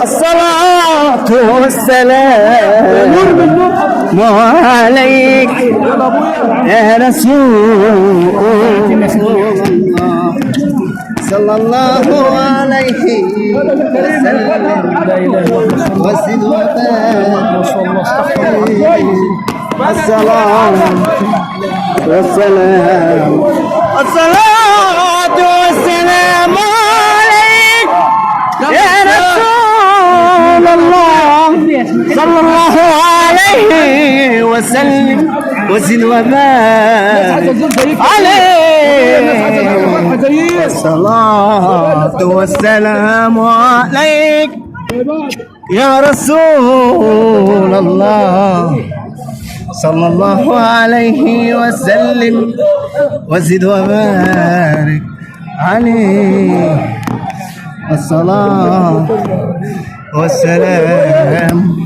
الصلاة والسلام عليك يا رسول الله صلى الله عليه وسلم وزد وبارك الصلاة والسلام الصلاة والسلام عليك يا رسول الله صلى الله عليه وسلم وزد وبارك عليه الصلاة والسلام عليك يا رسول الله صلى الله عليه وسلم وزد وبارك عليه الصلاة والسلام